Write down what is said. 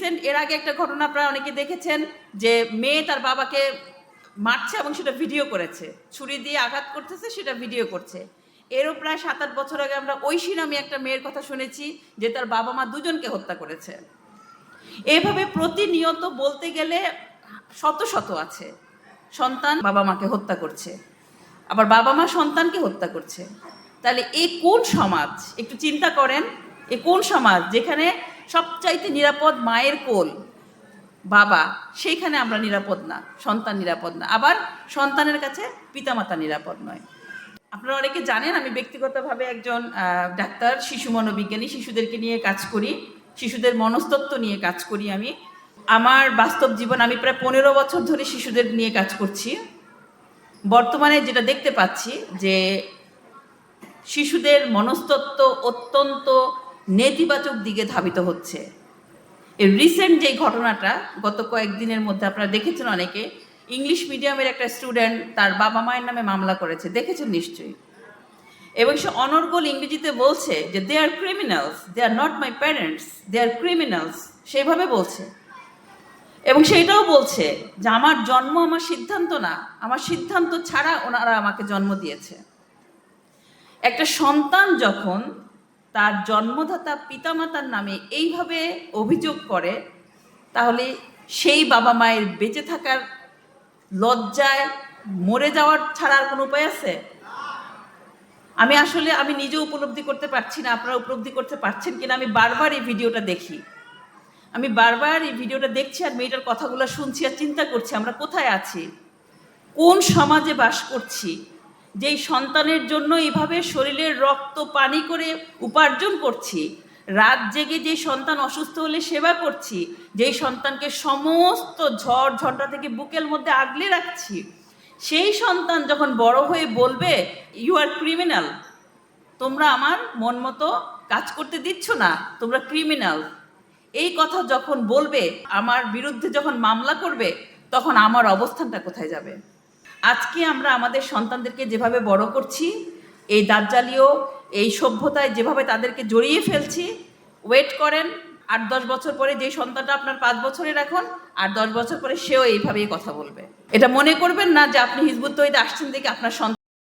Recent এর আগে একটা ঘটনা আপনারা অনেকে দেখেছেন যে মেয়ে তার বাবাকে মারছে এবং সেটা ভিডিও করেছে, ছুরি দিয়ে আঘাত করতেছে, সেটা ভিডিও করছে। এরও প্রায় 7-8 বছর আগে আমরা ঐশী নামে একটা মেয়ের কথা শুনেছি যে তার বাবা মা দুজনকে হত্যা করেছে। এইভাবে প্রতিনিয়ত বলতে গেলে শত শত আছে। সন্তান বাবা মাকে হত্যা করছে, আবার বাবা মা সন্তানকে হত্যা করছে। তাহলে এই কোন সমাজ? একটু চিন্তা করেন, এ কোন সমাজ যেখানে সবচাইতে নিরাপদ মায়ের কোল, বাবা, সেইখানে আমরা নিরাপদ না, সন্তান নিরাপদ না, আবার সন্তানের কাছে পিতামাতা নিরাপদ নয়। আপনারা অনেকে জানেন আমি ব্যক্তিগতভাবে একজন ডাক্তার, শিশু মনোবিজ্ঞানী, শিশুদেরকে নিয়ে কাজ করি, শিশুদের মনস্তত্ত্ব নিয়ে কাজ করি। আমি আমার বাস্তব জীবন, আমি প্রায় 15 বছর ধরে শিশুদের নিয়ে কাজ করছি। বর্তমানে যেটা দেখতে পাচ্ছি যে শিশুদের মনস্তত্ত্ব অত্যন্ত নেতিবাচক দিকে ধাবিত হচ্ছে। এই রিসেন্ট যেই ঘটনাটা গত কয়েকদিনের মধ্যে আপনারা দেখেছেন, অনেকে ইংলিশ মিডিয়ামের একটা স্টুডেন্ট তার বাবা মায়ের নামে মামলা করেছে, দেখেছেন নিশ্চয়ই। এবং সে অনর্গল ইংরেজিতে বলছে যে they are criminals, they are not my parents, they are criminals, সেইভাবে বলছে। এবং সেইটাও বলছে যে আমার জন্ম আমার সিদ্ধান্ত না, আমার সিদ্ধান্ত ছাড়া ওনারা আমাকে জন্ম দিয়েছে। একটা সন্তান যখন তার জন্মদাতা পিতামাতার নামে এইভাবে অভিযোগ করে, তাহলে সেই বাবা মায়ের বেঁচে থাকার লজ্জায় মরে যাওয়ার ছাড়া আর কোনো উপায় আছে? আমি নিজে উপলব্ধি করতে পারছি না, আপনারা উপলব্ধি করতে পারছেন কিনা। আমি বারবার এই ভিডিওটা দেখি, দেখছি আর মেয়েটার কথাগুলো শুনছি আর চিন্তা করছি আমরা কোথায় আছি, কোন সমাজে বাস করছি, যেই সন্তানের জন্য এইভাবে শরীরের রক্ত পানি করে উপার্জন করছি, রাত জেগে যেই সন্তান অসুস্থ হলে সেবা করছি, যেই সন্তানকে সমস্ত ঝড় ঝঞ্ঝা থেকে বুকের মধ্যে আগলে রাখছি, সেই সন্তান যখন বড় হয়ে বলবে ইউ আর ক্রিমিনাল, তোমরা আমার মন মতো কাজ করতে দিচ্ছ না, তোমরা ক্রিমিনাল, এই কথা যখন বলবে, আমার বিরুদ্ধে যখন মামলা করবে, তখন আমার অবস্থানটা কোথায় যাবে? আজকে আমরা আমাদের সন্তানদেরকে যেভাবে বড় করছি, এই দাজ্জালীয় এই সভ্যতায় যেভাবে তাদেরকে জড়িয়ে ফেলছি, ওয়েট করেন 8-10 বছর পরে যেই সন্তানটা আপনার 5 বছরের এখন, আর 10 বছর পরে সেও এইভাবেই কথা বলবে। এটা মনে করবেন না যে আপনি হিজবুত তৌহিদে আসছেন দেখে আপনার সন্তান